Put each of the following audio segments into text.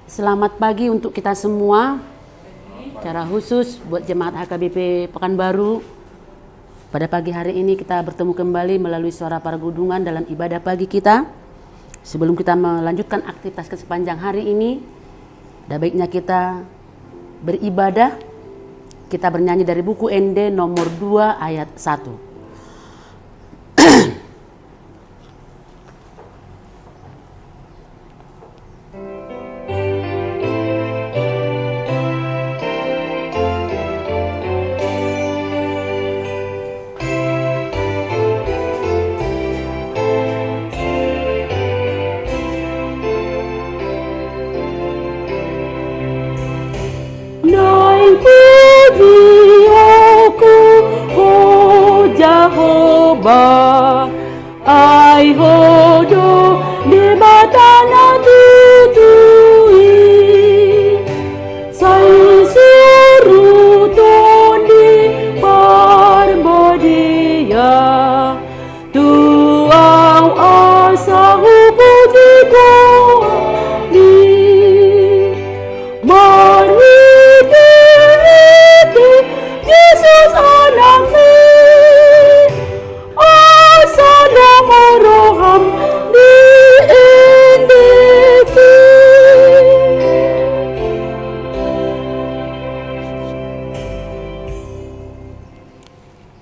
Selamat pagi untuk kita semua. Secara khusus buat jemaat HKBP Pekanbaru. Pada pagi hari ini kita bertemu kembali melalui suara paragudungan dalam ibadah pagi kita. Sebelum kita melanjutkan aktivitas sepanjang hari ini, ada baiknya kita beribadah. Kita bernyanyi dari buku ND nomor 2 ayat 1. Jehovah, ai hodo di batana tutui, sai suruh tondi parbodia, tuang asa puji kami, mari itu Yesus anakmu. Roham di endeti.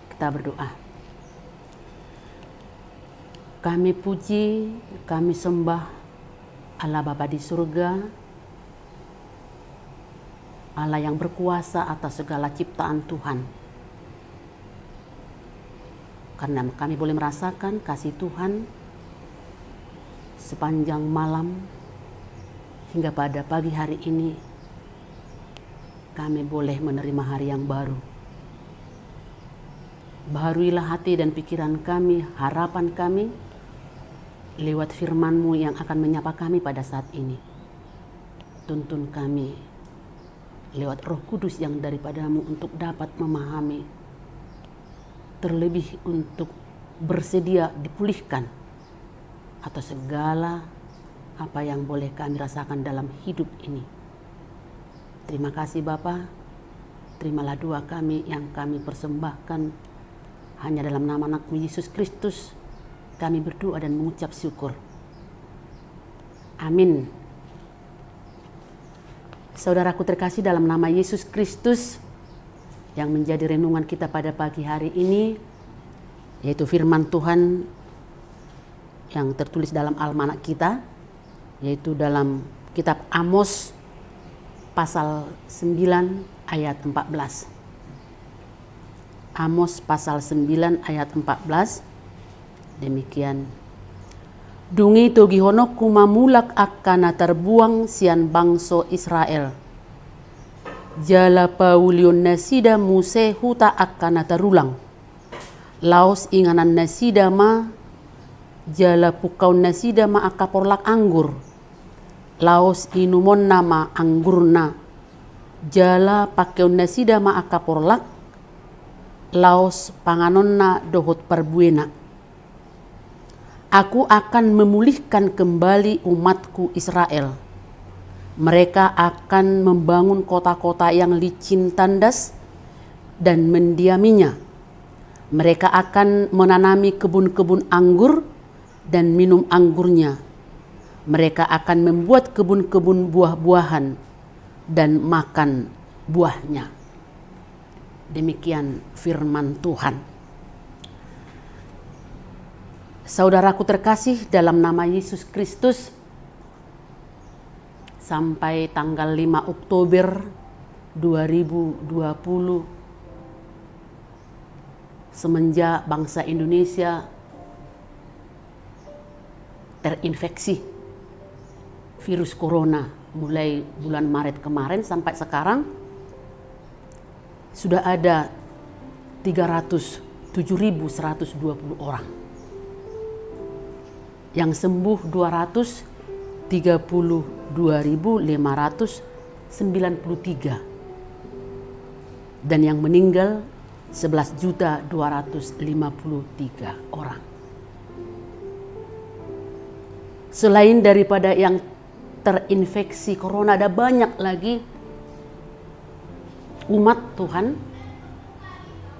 Kita berdoa. Kami puji, kami sembah Allah Bapa di surga, Allah yang berkuasa atas segala ciptaan Tuhan. Karena kami boleh merasakan kasih Tuhan sepanjang malam hingga pada pagi hari ini, kami boleh menerima hari yang baru. Baharuilah hati dan pikiran kami, harapan kami lewat firman-Mu yang akan menyapa kami pada saat ini. Tuntun kami lewat Roh Kudus yang daripada-Mu untuk dapat memahami, terlebih untuk bersedia dipulihkan atas segala apa yang boleh kami rasakan dalam hidup ini. Terima kasih Bapa, terimalah doa kami yang kami persembahkan hanya dalam nama anak-Mu Yesus Kristus. Kami berdoa dan mengucap syukur. Amin. Saudaraku terkasih dalam nama Yesus Kristus, yang menjadi renungan kita pada pagi hari ini, yaitu firman Tuhan yang tertulis dalam almanak kita, yaitu dalam kitab Amos pasal 9 ayat 14. Amos pasal 9 ayat 14, demikian. Dungi togihono kumamulak akana terbuang sian bangso Israel. Jala paulion nasida muse huta akana tarulang. Laos inganan nasida ma jala pukau nasida ma akaporlak anggur. Laos inumon nama anggurna. Jala pakeon nasida ma akaporlak. Laos panganonna dohot perbuena. Aku akan memulihkan kembali umatku Israel. Mereka akan membangun kota-kota yang licin tandas dan mendiaminya. Mereka akan menanami kebun-kebun anggur dan minum anggurnya. Mereka akan membuat kebun-kebun buah-buahan dan makan buahnya. Demikian firman Tuhan. Saudaraku terkasih dalam nama Yesus Kristus, sampai tanggal 5 Oktober 2020, semenjak bangsa Indonesia terinfeksi virus corona mulai bulan Maret kemarin sampai sekarang, sudah ada 307.120 orang. Yang sembuh 232.593 dan yang meninggal 11.253 orang. Selain daripada yang terinfeksi corona, ada banyak lagi umat Tuhan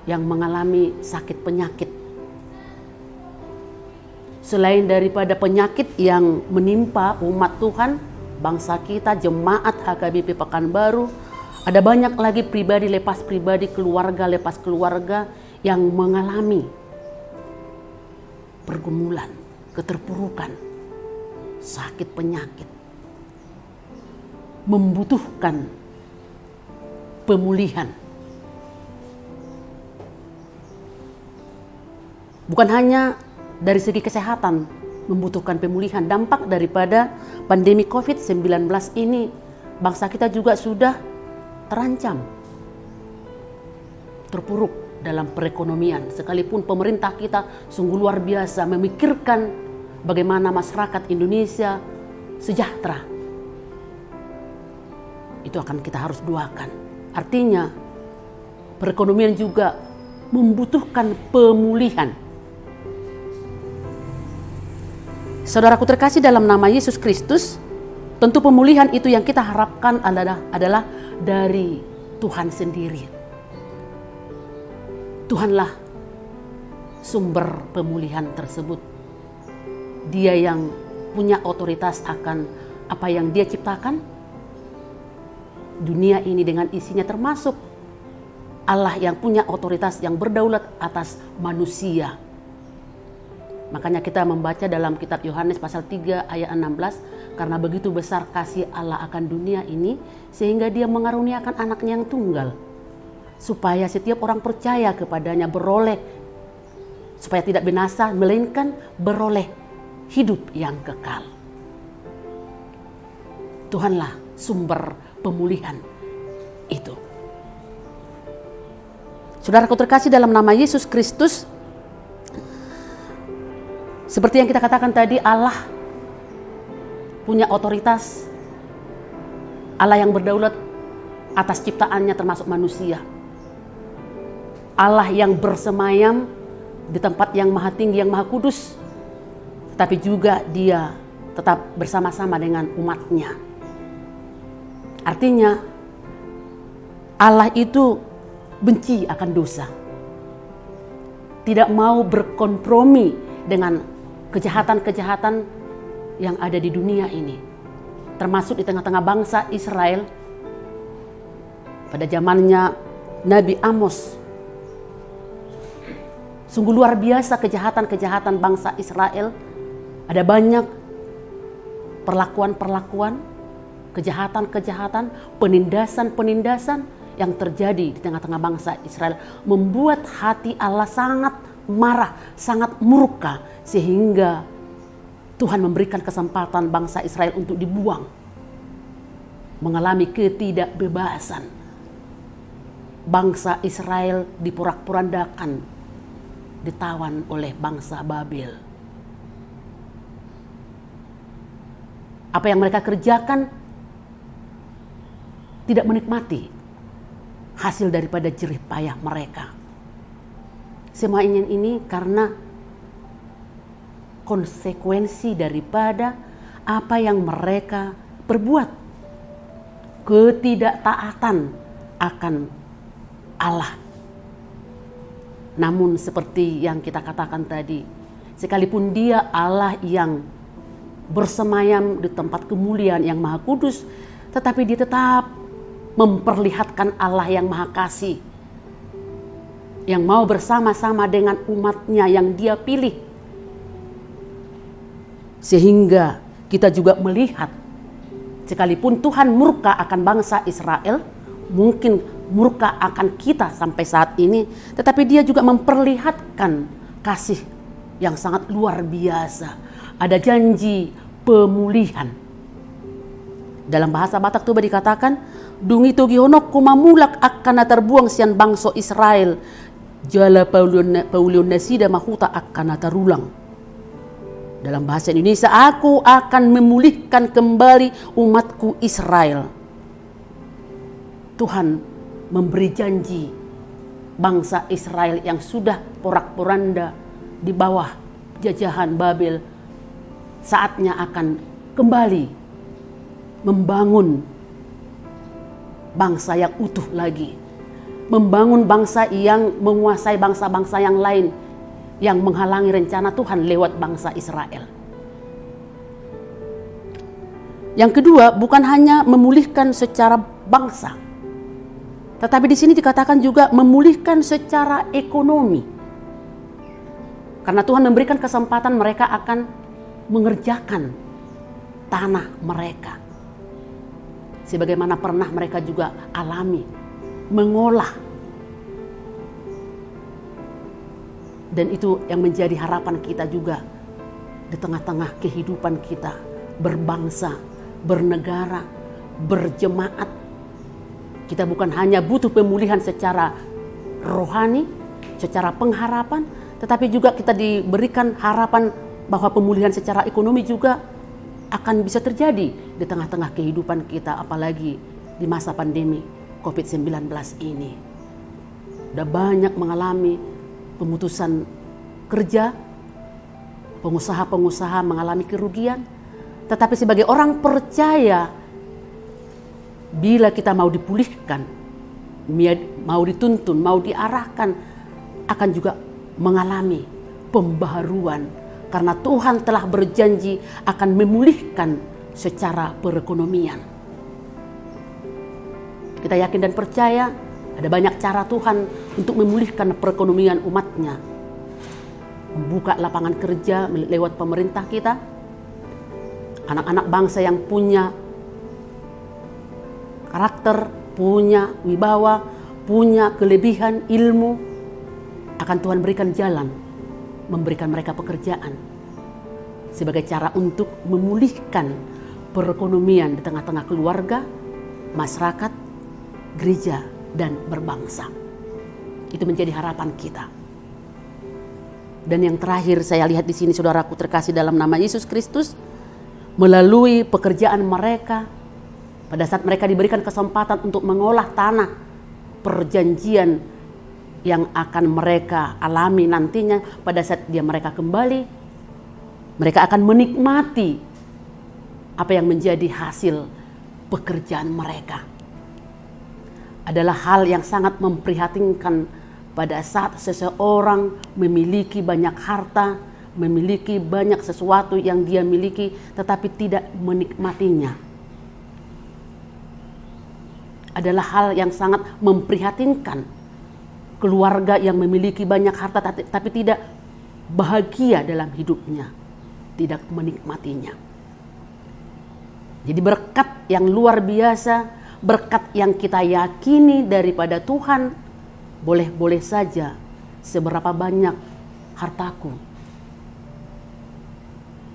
yang mengalami sakit penyakit. Selain daripada penyakit yang menimpa umat Tuhan, bangsa kita, jemaat HKBP Pekanbaru, ada banyak lagi pribadi lepas pribadi, keluarga lepas keluarga yang mengalami pergumulan, keterpurukan, sakit penyakit, membutuhkan pemulihan. Bukan hanya dari segi kesehatan membutuhkan pemulihan, dampak daripada pandemi COVID-19 ini, bangsa kita juga sudah terancam, terpuruk dalam perekonomian. Sekalipun pemerintah kita sungguh luar biasa memikirkan bagaimana masyarakat Indonesia sejahtera, itu akan kita harus doakan. Artinya perekonomian juga membutuhkan pemulihan. Saudaraku terkasih dalam nama Yesus Kristus, tentu pemulihan itu yang kita harapkan adalah dari Tuhan sendiri. Tuhanlah sumber pemulihan tersebut. Dia yang punya otoritas akan apa yang Dia ciptakan. Dunia ini dengan isinya, termasuk Allah yang punya otoritas yang berdaulat atas manusia. Makanya kita membaca dalam kitab Yohanes pasal 3 ayat 16, karena begitu besar kasih Allah akan dunia ini sehingga Dia mengaruniakan anaknya yang tunggal, supaya setiap orang percaya kepadanya beroleh, supaya tidak binasa melainkan beroleh hidup yang kekal. Tuhanlah sumber pemulihan itu. Saudaraku terkasih dalam nama Yesus Kristus, seperti yang kita katakan tadi, Allah punya otoritas, Allah yang berdaulat atas ciptaannya termasuk manusia. Allah yang bersemayam di tempat yang maha tinggi, yang maha kudus, tapi juga Dia tetap bersama-sama dengan umatnya. Artinya Allah itu benci akan dosa, tidak mau berkompromi dengan kejahatan-kejahatan yang ada di dunia ini, termasuk di tengah-tengah bangsa Israel pada zamannya Nabi Amos. Sungguh luar biasa kejahatan-kejahatan bangsa Israel. Ada banyak perlakuan-perlakuan, kejahatan-kejahatan, penindasan-penindasan yang terjadi di tengah-tengah bangsa Israel, membuat hati Allah sangat marah, sangat murka, sehingga Tuhan memberikan kesempatan bangsa Israel untuk dibuang, mengalami ketidakbebasan. Bangsa Israel diporak-porandakan, ditawan oleh bangsa Babel. Apa yang mereka kerjakan tidak menikmati hasil daripada jerih payah mereka. Semua ini karena konsekuensi daripada apa yang mereka perbuat, ketidaktaatan akan Allah. Namun seperti yang kita katakan tadi, sekalipun Dia Allah yang bersemayam di tempat kemuliaan yang maha kudus, tetapi Dia tetap memperlihatkan Allah yang maha kasih, yang mau bersama-sama dengan umatnya yang Dia pilih. Sehingga kita juga melihat, sekalipun Tuhan murka akan bangsa Israel, mungkin murka akan kita sampai saat ini, tetapi Dia juga memperlihatkan kasih yang sangat luar biasa. Ada janji pemulihan. Dalam bahasa Batak Toba dikatakan, dungi togi honok kumamulak akan terbuang sian bangsa Israel, jala paulion nasida mahuta akan tarulang. Dalam bahasa Indonesia, aku akan memulihkan kembali umatku Israel. Tuhan memberi janji bangsa Israel yang sudah porak-poranda di bawah jajahan Babel, saatnya akan kembali membangun bangsa yang utuh lagi, membangun bangsa yang menguasai bangsa-bangsa yang lain yang menghalangi rencana Tuhan lewat bangsa Israel. Yang kedua, bukan hanya memulihkan secara bangsa, tetapi di sini dikatakan juga memulihkan secara ekonomi. Karena Tuhan memberikan kesempatan mereka akan mengerjakan tanah mereka. Sebagaimana pernah mereka juga alami, mengolah. Dan itu yang menjadi harapan kita juga di tengah-tengah kehidupan kita berbangsa, bernegara, berjemaat. Kita bukan hanya butuh pemulihan secara rohani, secara pengharapan, tetapi juga kita diberikan harapan bahwa pemulihan secara ekonomi juga akan bisa terjadi di tengah-tengah kehidupan kita, apalagi di masa pandemi COVID-19 ini. Sudah banyak mengalami pemutusan kerja, pengusaha-pengusaha mengalami kerugian, tetapi sebagai orang percaya, bila kita mau dipulihkan, mau dituntun, mau diarahkan, akan juga mengalami pembaharuan. Karena Tuhan telah berjanji akan memulihkan secara perekonomian. Kita yakin dan percaya ada banyak cara Tuhan untuk memulihkan perekonomian umatnya. Membuka lapangan kerja lewat pemerintah kita. Anak-anak bangsa yang punya karakter, punya wibawa, punya kelebihan ilmu, akan Tuhan berikan jalan, memberikan mereka pekerjaan sebagai cara untuk memulihkan perekonomian di tengah-tengah keluarga, masyarakat, gereja, dan berbangsa. Itu menjadi harapan kita. Dan yang terakhir saya lihat di sini, saudaraku terkasih dalam nama Yesus Kristus, melalui pekerjaan mereka, pada saat mereka diberikan kesempatan untuk mengolah tanah perjanjian yang akan mereka alami nantinya pada saat mereka kembali, mereka akan menikmati apa yang menjadi hasil pekerjaan mereka. Adalah hal yang sangat memprihatinkan pada saat seseorang memiliki banyak harta, memiliki banyak sesuatu yang dia miliki, tetapi tidak menikmatinya. Adalah hal yang sangat memprihatinkan. Keluarga yang memiliki banyak harta tapi tidak bahagia dalam hidupnya, tidak menikmatinya. Jadi berkat yang luar biasa, berkat yang kita yakini daripada Tuhan, boleh-boleh saja seberapa banyak hartaku.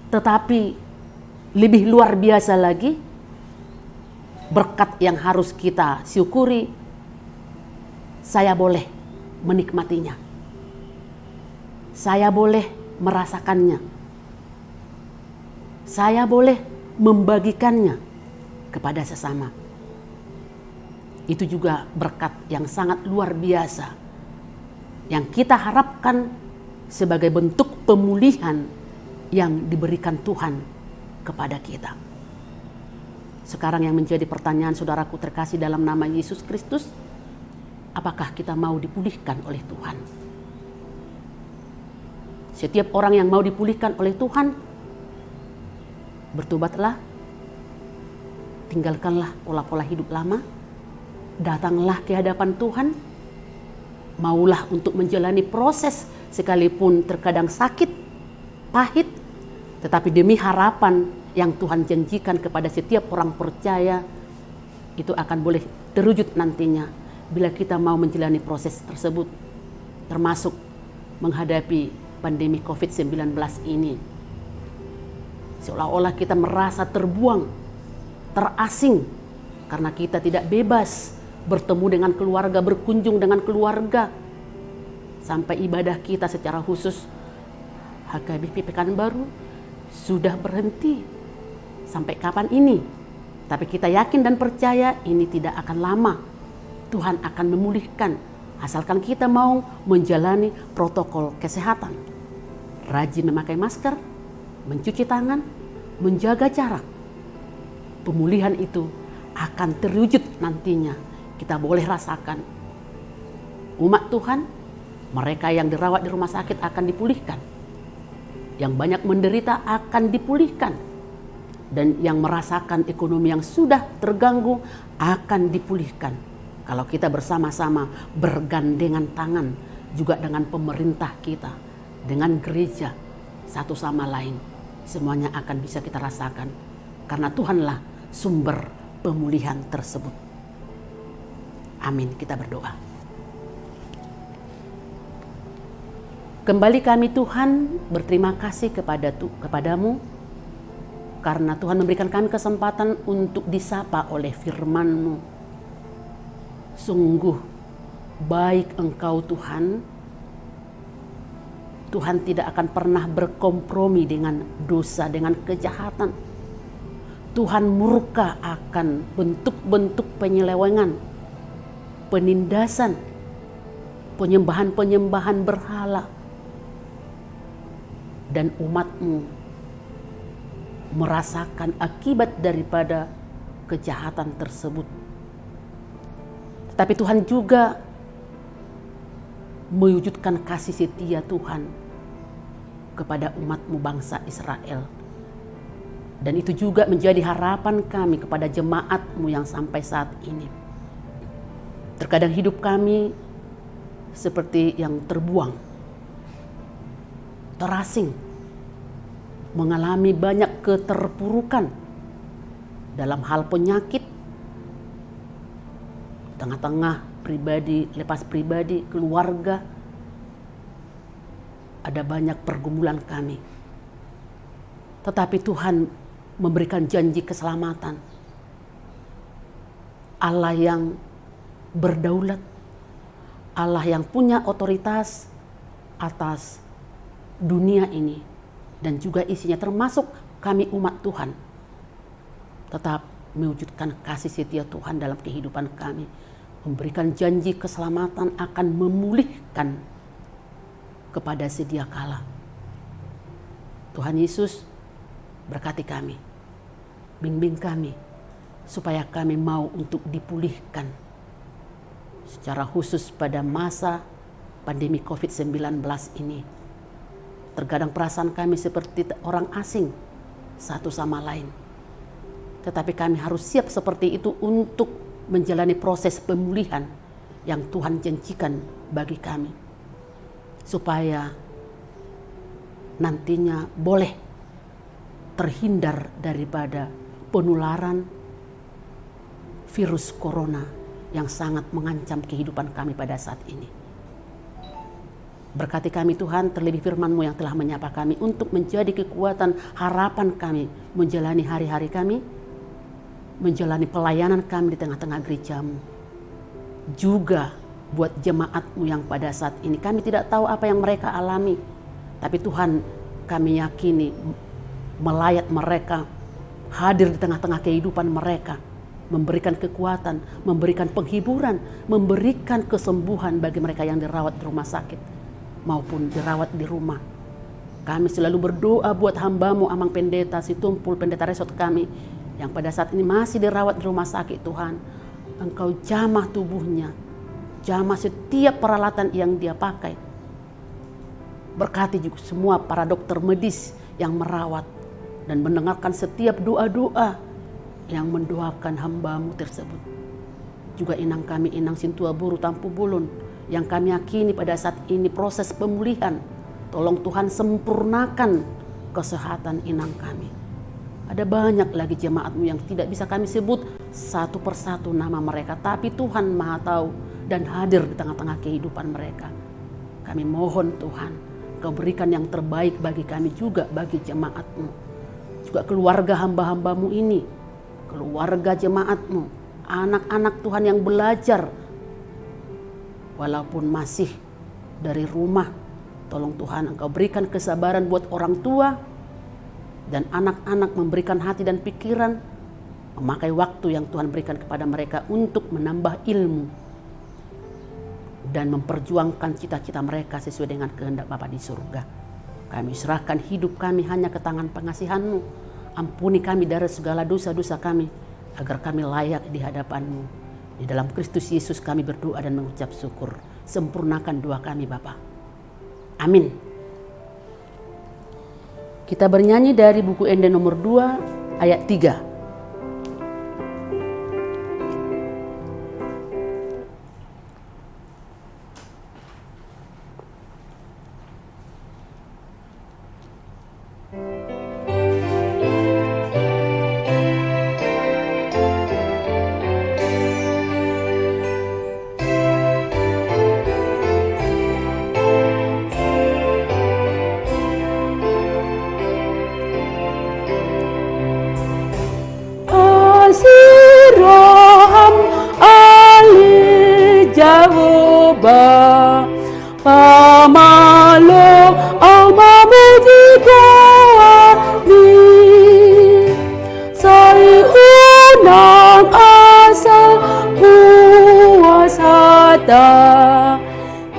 Tetapi lebih luar biasa lagi, berkat yang harus kita syukuri, saya boleh menikmatinya. Saya boleh merasakannya. Saya boleh membagikannya kepada sesama. Itu juga berkat yang sangat luar biasa yang kita harapkan sebagai bentuk pemulihan yang diberikan Tuhan kepada kita. Sekarang yang menjadi pertanyaan saudaraku terkasih dalam nama Yesus Kristus, apakah kita mau dipulihkan oleh Tuhan? Setiap orang yang mau dipulihkan oleh Tuhan, bertobatlah, tinggalkanlah pola-pola hidup lama, datanglah ke hadapan Tuhan, maulah untuk menjalani proses sekalipun terkadang sakit, pahit, tetapi demi harapan yang Tuhan janjikan kepada setiap orang percaya, itu akan boleh terwujud nantinya bila kita mau menjalani proses tersebut, termasuk menghadapi pandemi COVID-19 ini. Seolah-olah kita merasa terbuang, terasing, karena kita tidak bebas bertemu dengan keluarga, berkunjung dengan keluarga. Sampai ibadah kita secara khusus HKBP Pekanbaru sudah berhenti. Sampai kapan ini? Tapi kita yakin dan percaya ini tidak akan lama. Tuhan akan memulihkan, asalkan kita mau menjalani protokol kesehatan. Rajin memakai masker, mencuci tangan, menjaga jarak. pemulihan itu akan terwujud nantinya. Kita boleh rasakan. Umat Tuhan, mereka yang dirawat di rumah sakit akan dipulihkan. Yang banyak menderita akan dipulihkan. Dan yang merasakan ekonomi yang sudah terganggu akan dipulihkan. Kalau kita bersama-sama bergandengan tangan juga dengan pemerintah kita, dengan gereja, satu sama lain, semuanya akan bisa kita rasakan. Karena Tuhanlah sumber pemulihan tersebut. Amin, kita berdoa. Kembali kami Tuhan berterima kasih kepadamu karena Tuhan memberikan kami kesempatan untuk disapa oleh firman-Mu. Sungguh baik Engkau Tuhan. Tuhan tidak akan pernah berkompromi dengan dosa, dengan kejahatan. Tuhan murka akan bentuk-bentuk penyelewengan, penindasan, penyembahan-penyembahan berhala. Dan umat-Mu merasakan akibat daripada kejahatan tersebut. Tetapi Tuhan juga mewujudkan kasih setia Tuhan kepada umat-Mu bangsa Israel. Dan itu juga menjadi harapan kami kepada jemaat-Mu yang sampai saat ini. Terkadang hidup kami seperti yang terbuang, terasing, mengalami banyak keterpurukan dalam hal penyakit, tengah-tengah pribadi, lepas pribadi, keluarga, ada banyak pergumulan kami. Tetapi Tuhan memberikan janji keselamatan. Allah yang berdaulat, Allah yang punya otoritas atas dunia ini dan juga isinya, termasuk kami umat Tuhan, tetap mewujudkan kasih setia Tuhan dalam kehidupan kami, memberikan janji keselamatan akan memulihkan kepada sedia kala. Tuhan Yesus berkati kami, bimbing kami supaya kami mau untuk dipulihkan secara khusus pada masa pandemi COVID-19 ini. Terkadang perasaan kami seperti orang asing satu sama lain. Tetapi kami harus siap seperti itu untuk menjalani proses pemulihan yang Tuhan janjikan bagi kami. Supaya nantinya boleh terhindar daripada penularan virus corona yang sangat mengancam kehidupan kami pada saat ini. Berkati kami Tuhan, terlebih firman-Mu yang telah menyapa kami untuk menjadi kekuatan harapan kami menjalani hari-hari kami, menjalani pelayanan kami di tengah-tengah gereja-Mu. Juga buat jemaat-Mu yang pada saat ini kami tidak tahu apa yang mereka alami, tapi Tuhan kami yakini melayat mereka, hadir di tengah-tengah kehidupan mereka, memberikan kekuatan, memberikan penghiburan, memberikan kesembuhan bagi mereka yang dirawat di rumah sakit maupun dirawat di rumah. Kami selalu berdoa buat hamba-Mu Amang Pendeta Situmpul, pendeta resort kami yang pada saat ini masih dirawat di rumah sakit. Tuhan, Engkau jamah tubuhnya, jamah setiap peralatan yang dia pakai. Berkati juga semua para dokter medis yang merawat dan mendengarkan setiap doa-doa yang mendoakan hamba-Mu tersebut. Juga inang kami, Inang Sintua Buru Tampu Bulun, yang kami yakini pada saat ini proses pemulihan. Tolong Tuhan sempurnakan kesehatan inang kami. Ada banyak lagi jemaat-Mu yang tidak bisa kami sebut satu persatu nama mereka, tapi Tuhan Maha Tahu dan hadir di tengah-tengah kehidupan mereka. Kami mohon Tuhan, Kau berikan yang terbaik bagi kami juga, bagi jemaat-Mu. Juga keluarga hamba-hamba-Mu ini, keluarga jemaat-Mu, anak-anak Tuhan yang belajar walaupun masih dari rumah. Tolong Tuhan Engkau berikan kesabaran buat orang tua dan anak-anak, memberikan hati dan pikiran, memakai waktu yang Tuhan berikan kepada mereka untuk menambah ilmu dan memperjuangkan cita-cita mereka sesuai dengan kehendak Bapa di surga. Kami serahkan hidup kami hanya ke tangan pengasihan-Mu. Ampuni kami dari segala dosa-dosa kami, agar kami layak di hadapan-Mu. Di dalam Kristus Yesus kami berdoa dan mengucap syukur. Sempurnakan doa kami Bapa. Amin. Kita bernyanyi dari buku Ende nomor 2 ayat 3. Asiraham Ali Jehovah Pamalo Almamujikoani Sai unang asa puasata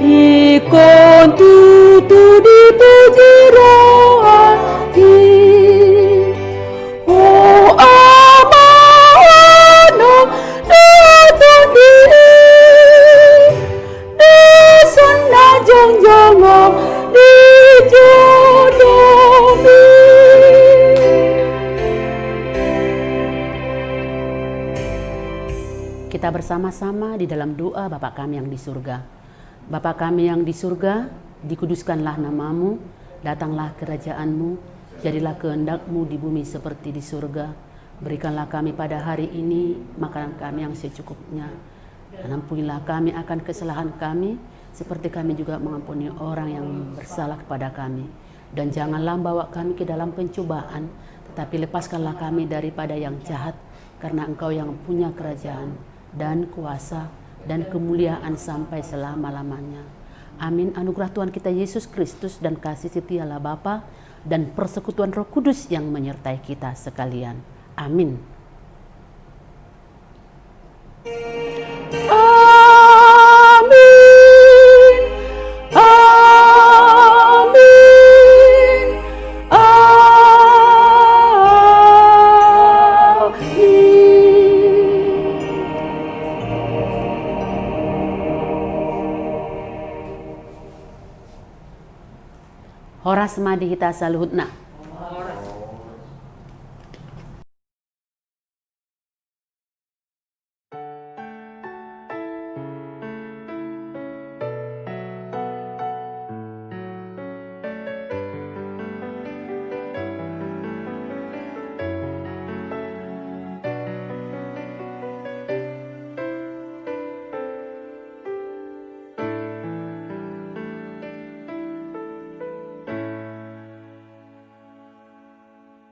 Ikon tutu dipuji rohani Oh amano datang diri Desun na jong-jongo di jodomi Kita bersama-sama di dalam doa Bapa kami yang di surga. Bapa kami yang di surga, dikuduskanlah namamu, datanglah kerajaan-Mu, jadilah kehendak-Mu di bumi seperti di surga. Berikanlah kami pada hari ini makanan kami yang secukupnya. Dan ampunilah kami akan kesalahan kami, seperti kami juga mengampuni orang yang bersalah kepada kami. Dan janganlah bawa kami ke dalam pencobaan, tetapi lepaskanlah kami daripada yang jahat, karena Engkau yang punya kerajaan dan kuasa dan kemuliaan sampai selama-lamanya. Amin. Anugerah Tuhan kita Yesus Kristus dan kasih setia Allah Bapa dan persekutuan Roh Kudus yang menyertai kita sekalian. Amin. Amin. Amin. Horas madi kita saluhutna.